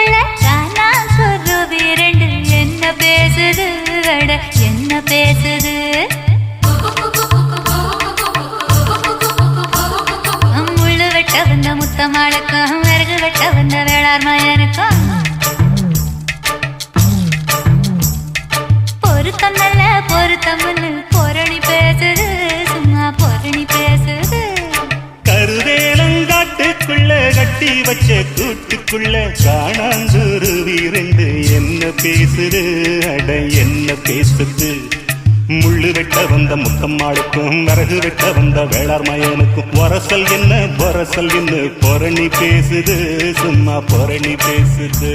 காட்டுக்குள்ள காணா குருவி ரெண்டு என்ன பேசுது அட என்ன பேசுது முள்ளு வெட்ட வந்த முத்தமாளுக்கும் விறகு வெட்ட வந்த வேளார் மயனுக்கும் பொருத்தம் நல்ல பொருத்தம்னு பொரணி பேசுது சும்மா பொரணி பேசுது கருவேலங்காட்டுக்குள்ள கட்டி வச்ச கூட்டுக்குள்ள காணாங்குருவி ரெண்டு என்ன பேசுது அட என்ன பேசுது முள்ளு வெட்ட வந்த முத்தம்மாளுக்கும் விறகு வெட்ட வந்த வேளார் மயனுக்கும் வரசல் என்ன பொரணி பேசுது சும்மா பொரணி பேசுது